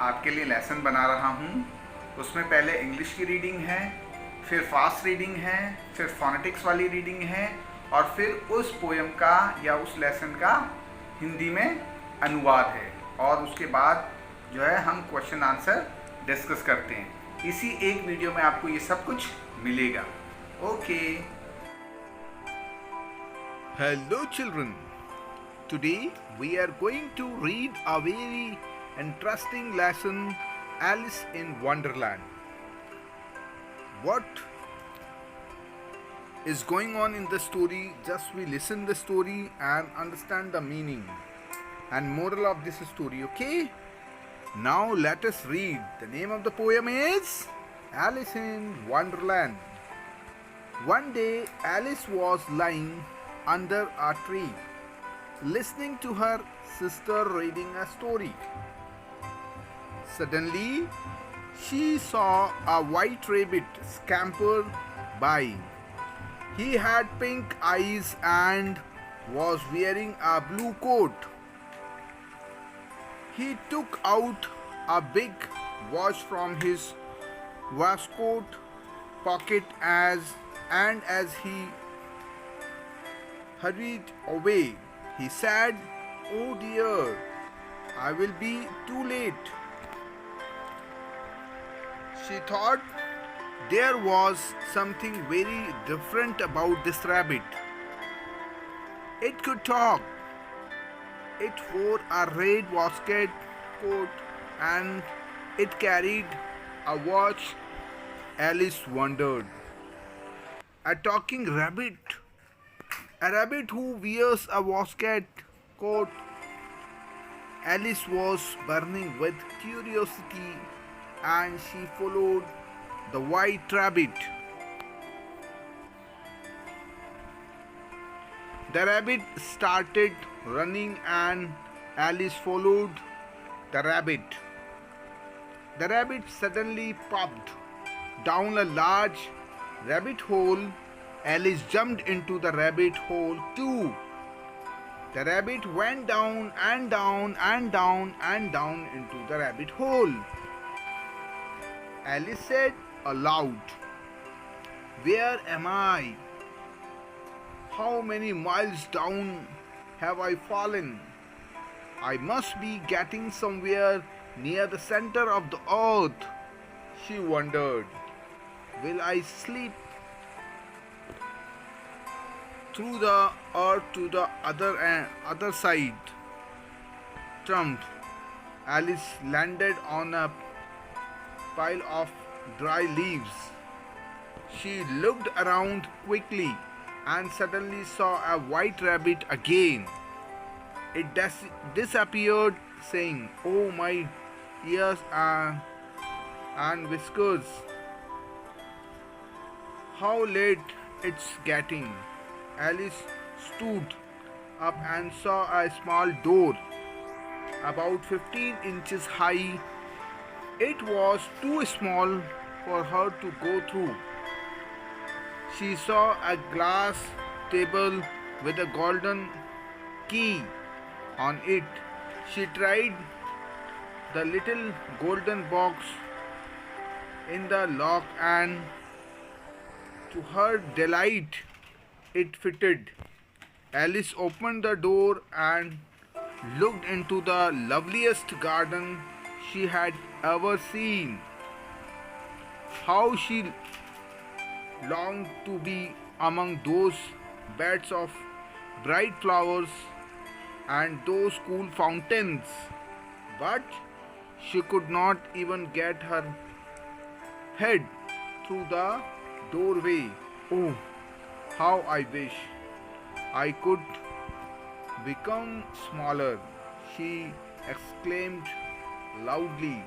आपके लिए लेसन बना रहा हूँ। उसमें पहले इंग्लिश की रीडिंग है, फिर फास्ट रीडिंग है, फिर फोनेटिक्स वाली रीडिंग है और फिर उस पोएम का या उस लेसन का हिंदी में अनुवाद है। और उसके बाद जो है हम क्वेश्चन आंसर डिस्कस करते हैं। इसी एक वीडियो में आपको ये सब कुछ मिलेगा। Okay. Hello children, today we are going to read a very interesting lesson, Alice in Wonderland. What is going on in the story? Just we listen the story and understand the meaning and moral of this story, okay? Now let us read. The name of the poem is Alice in Wonderland. One day Alice was lying under a tree, listening to her sister reading a story. Suddenly, she saw a white rabbit scamper by. He had pink eyes and was wearing a blue coat. He took out a big watch from his waistcoat pocket and as he hurried away, he said, "Oh dear, I will be too late." She thought there was something very different about this rabbit. It could talk. It wore a red waistcoat coat and it carried a watch. Alice wondered. A talking rabbit. A rabbit who wears a waistcoat coat. Alice was burning with curiosity and she followed the white rabbit. The rabbit started running and Alice followed the rabbit. The rabbit suddenly popped down a large rabbit hole. Alice jumped into the rabbit hole too. The rabbit went down and down and down and down into the rabbit hole. Alice said aloud, "Where am I? How many miles down have I fallen? I must be getting somewhere near the center of the earth." She wondered, "Will I slip through the earth to the other side?" Trump. Alice landed on a pile of dry leaves. She looked around quickly and suddenly saw a white rabbit again. It disappeared, saying, "Oh, my ears and whiskers. How late it's getting." Alice stood up and saw a small door about 15 inches high. It was too small for her to go through. She saw a glass table with a golden key on it. She tried the little golden box in the lock and to her delight it fitted. Alice opened the door and looked into the loveliest garden she had ever seen. How she longed to be among those beds of bright flowers and those cool fountains. But she could not even get her head through the doorway. "Oh, how I wish I could become smaller," she exclaimed loudly.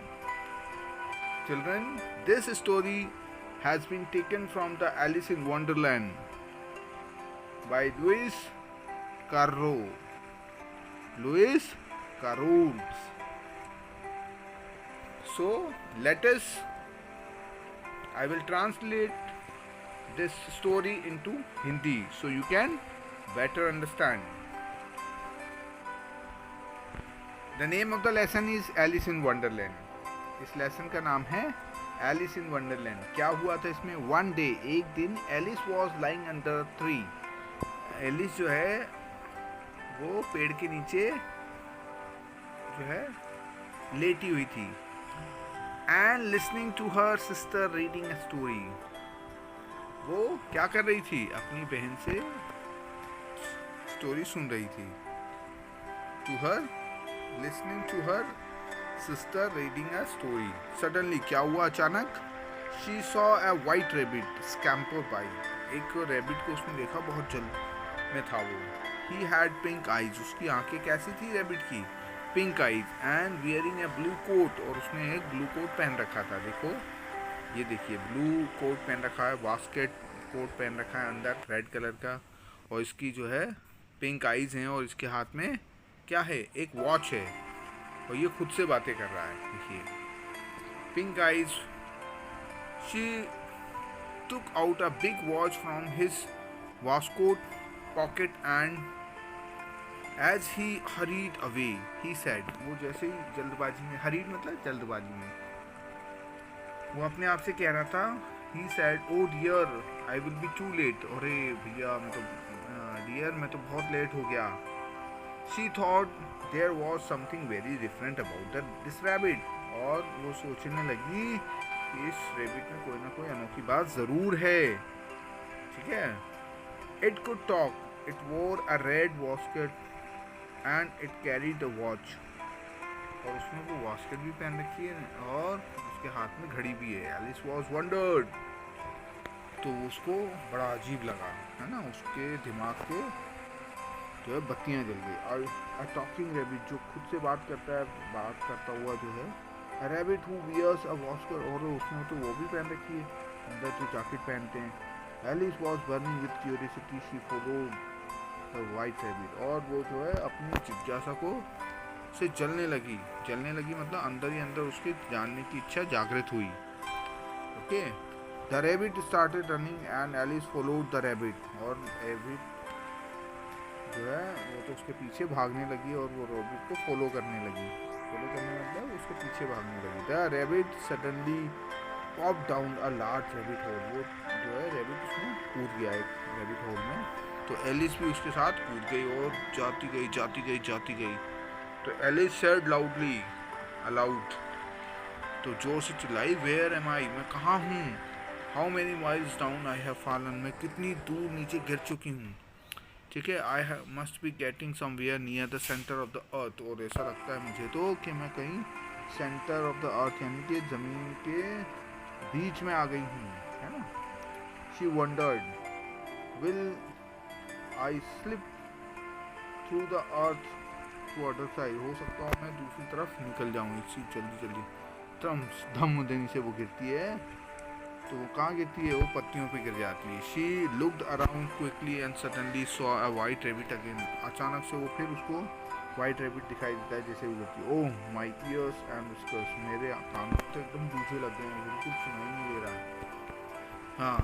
Children, this story has been taken from the Alice in Wonderland by Lewis Carroll. Lewis Carroll. So I will translate this story into Hindi so you can better understand. The name of the lesson is Alice in Wonderland. इस lesson का नाम है Alice in Wonderland. क्या हुआ था इसमें? One day, एक दिन, Alice was lying under a tree. Alice जो है वो पेड़ के नीचे जो है लेटी हुई थी। And listening to her sister reading a story. वो क्या कर रही थी? अपनी बहन से स्टोरी सुन रही थी। To her, listening to her sister reading a story. Suddenly क्या हुआ अचानक? She saw a white rabbit scamper by. एक रैबिट को उसने देखा, बहुत जल्द में था वो। He had pink eyes. उसकी आंखें कैसी थी रैबिट की? Pink eyes. And wearing a blue coat. और उसने एक ब्लू कोट पहन रखा था। देखो, ये देखिए, ब्लू कोट पहन रखा है, बास्केट कोट पहन रखा है अंदर रेड कलर का, और इसकी जो है पिंक आईज हैं, और इसके हाथ में क्या है? एक वॉच है, और ये खुद से बातें कर रहा है। देखिए, pink eyes. She took out a big watch from his waistcoat pocket and as he hurried away he said, वो जैसे ही जल्दबाजी में, hurried मतलब जल्दबाजी में, वो अपने आप से कह रहा था, he said, oh dear I will be too late। अरे भैया मैं तो डियर मैं तो बहुत लेट हो गया। she thought there was something very different about this rabbit। और वो सोचने लगी इस रेबिट में कोई ना कोई अनोखी बात जरूर है। ठीक है। It could talk, it wore a red waistcoat and it carried a watch. और उसने वो वास्केट भी पहन रखी है और उसके हाथ में घड़ी भी है। Alice was wondered. तो उसको बड़ा अजीब लगा, है ना, उसके दिमाग के जो है बत्तियां जल गई। और अ टॉकिंग रेबिट, जो खुद से बात करता है, बात करता हुआ जो है rabbit who wears a waistcoat. और उसने तो वो भी पहन रखी है, अंदर जो जैकेट पहनते हैं। Alice was burning with curiosity, she followed the white rabbit. और वो जो है अपनी जिज्ञासा को से जलने लगी मतलब अंदर ही अंदर उसके जानने की इच्छा जागृत हुई। Okay. The rabbit started running and Alice followed the rabbit. और रैबिट जो है वो तो उसके पीछे भागने लगी और वो रैबिट को फॉलो करने लगी। फॉलो करने मतलब उसके पीछे भागने लगी। The rabbit suddenly pop down a large rabbit hole. वो जो है रैबिट उसमें कूद गया एक रैबिट होल में। तो एलिस भी उसके साथ कूद गई और जाती गई। तो एलिस सेड लाउडली, अलाउड, तो जोर से चिल्लाई, वेयर एम आई, मैं कहाँ हूँ? How many miles down I have fallen, मैं कितनी दूर नीचे गिर चुकी हूँ। ठीक है। I must be getting somewhere near the centre of the earth. और ऐसा लगता है मुझे तो कि मैं कहीं सेंटर ऑफ द अर्थ यानी कि ज़मीन के बीच में आ गई हूँ, है ना। She wondered, will I slip through the earth to other side. हो सकता है मैं दूसरी तरफ निकल जाऊँ इसी जल्दी। धम देने से वो गिरती है, तो वो कहाँ गिरती है? वो पत्तियों पे गिर जाती है। She looked around quickly and suddenly saw a white rabbit again. अचानक से वो फिर उसको वाइट रैबिट दिखाई देता है जैसे वो गिरती है। Oh my years and whiskers, मेरे कान तो एकदम गूंजे लग गए हैं, बिल्कुल सुनाई नहीं दे रहा। हाँ,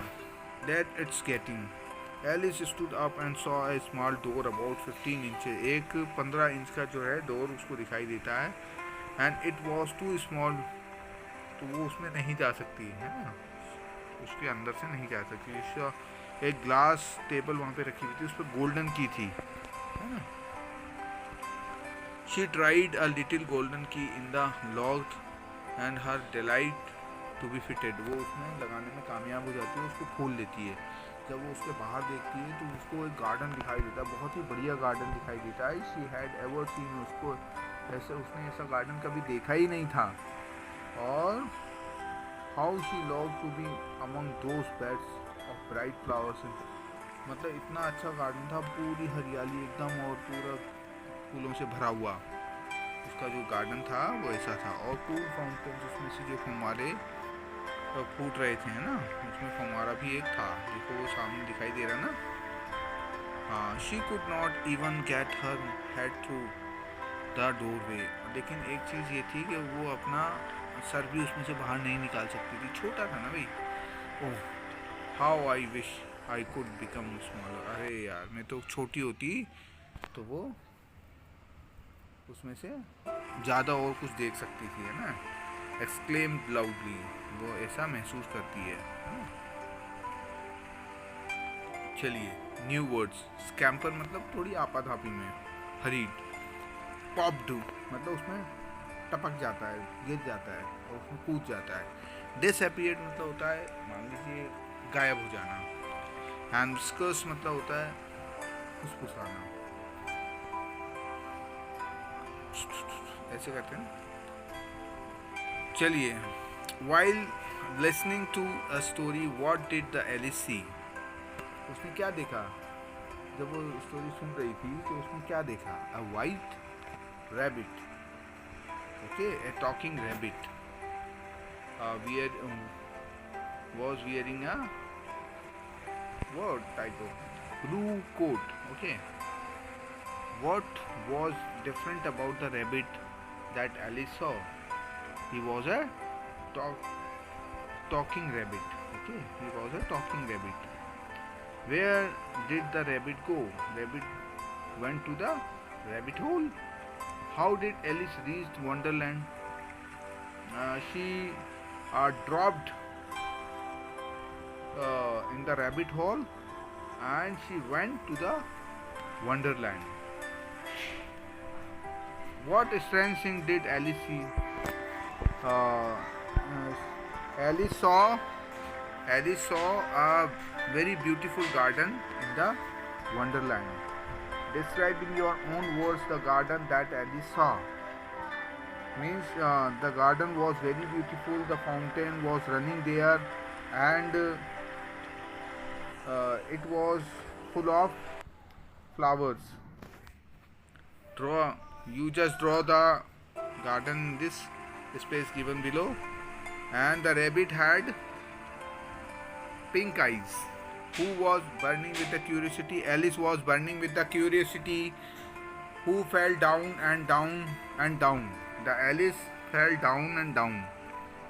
that it's getting. Alice stood up and saw a small door about 15 inches. एक 15 इंच का जो है डोर उसको दिखाई देता है। And it was too small, तो वो उसमें नहीं जा सकती है ना, उसके अंदर से नहीं जा सकती। एक ग्लास टेबल वहाँ पे रखी हुई थी, उस पर गोल्डन की थी, है ना। She tried a little golden key in the lock and her delight to be fitted. वो उसमें लगाने में कामयाब हो जाती है, उसको खोल लेती है। जब वो उसके बाहर देखती है तो उसको एक गार्डन दिखाई देता है, बहुत ही बढ़िया गार्डन दिखाई देता है। शी हैड एवर सीन, उसको उसने ऐसा गार्डन कभी देखा ही नहीं था। और how she love to be among those beds of bright flowers. मतलब इतना अच्छा गार्डन था, पूरी हरियाली एकदम, और पूरा फूलों से भरा हुआ उसका जो गार्डन था वो ऐसा था। और कूल फाउंटेन, उसमें से जो फुम्मारे फूट रहे थे, है ना, उसमें फुम्मारा भी एक था, देखो वो सामने दिखाई दे रहा ना। हाँ, she could not even get her head through the doorway. लेकिन एक चीज़ ये थी कि वो अपना सर भी उसमें से बाहर नहीं निकाल सकती थी, छोटा था ना भाई। Oh how I wish I could become smaller. अरे यार, मैं तो छोटी होती तो वो उसमें से ज़्यादा और कुछ देख सकती थी, है ना। exclaimed loudly. वो ऐसा महसूस करती है. चलिए, न्यू वर्ड्स. स्कैम्पर मतलब थोड़ी आपाधापी में. हरीड. पॉप्ड मतलब उसमें टपक जाता है, गिर जाता है और उसमें कूद जाता है. डिसअपियर्ड मतलब होता है, मान लीजिए गायब हो जाना. एंड व्हिस्कर्स मतलब होता है फुसफुसाना. ऐसे करते हैं. चलिए, while listening to a story, what did the Alice see? उसने क्या देखा? जब वो स्टोरी सुन रही थी तो उसने क्या देखा? A white rabbit. Okay, a talking rabbit. Was wearing a what type of blue coat. Okay. What was different about the rabbit that Alice saw? He was a talking rabbit. Okay, he was a talking rabbit. Where did the rabbit go? Rabbit went to the rabbit hole. How did Alice reach Wonderland? She dropped in the rabbit hole and she went to the Wonderland. What strange thing did Alice see? Alice saw a very beautiful garden in the Wonderland. Describe in your own words the garden that Alice saw. Means the garden was very beautiful, the fountain was running there, and it was full of flowers. You just draw the garden in this space given below, and the rabbit had pink eyes. Who was burning with the curiosity? Alice was burning with the curiosity. Who fell down and down and down? The Alice fell down and down.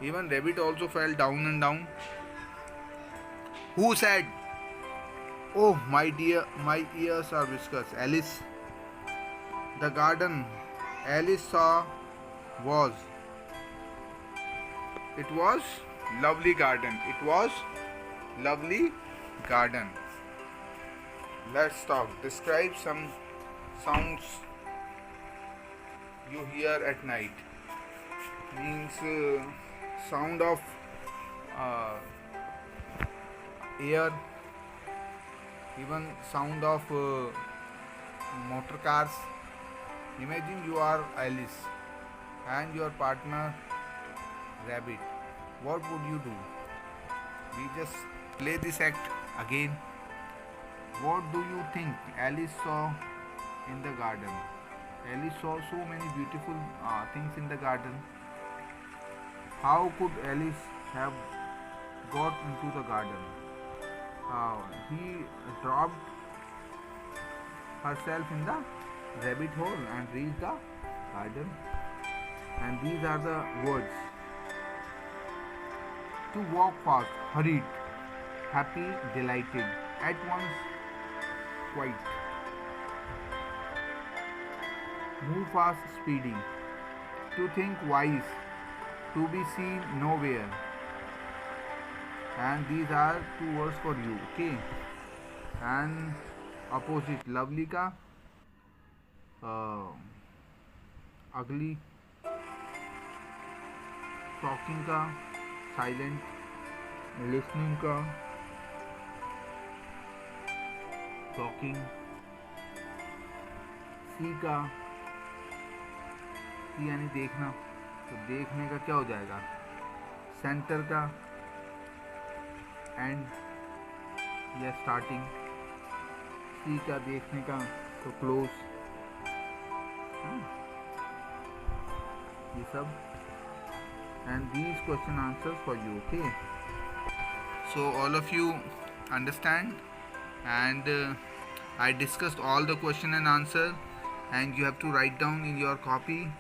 Even rabbit also fell down and down. Who said, "Oh my dear, my ears are whiskers"? Alice. The garden Alice saw was lovely garden. It was lovely garden. Let's talk. Describe some sounds you hear at night. Means sound of air, even sound of motor cars. Imagine you are Alice and your partner Rabbit. What would you do? We just play this act again. What do you think Alice saw in the garden? Alice saw so many beautiful things in the garden. How could Alice have got into the garden? He dropped herself in the rabbit hole and reached the garden. And these are the words. To walk fast, hurried, happy, delighted, at once, quite. Move fast, speedy. To think wise, to be seen nowhere. And these are two words for you, okay? And opposite, lovely ka, ugly, talking ka, silent, listening का, talking, see का, see यानी देखना, तो देखने का क्या हो जाएगा? सेंटर का, एंड या स्टार्टिंग, see का देखने का, तो क्लोज, ये सब. And these question answers for you, okay? So all of you understand, and I discussed all the question and answer, and you have to write down in your copy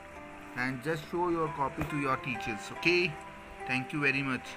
and just show your copy to your teachers, okay? Thank you very much.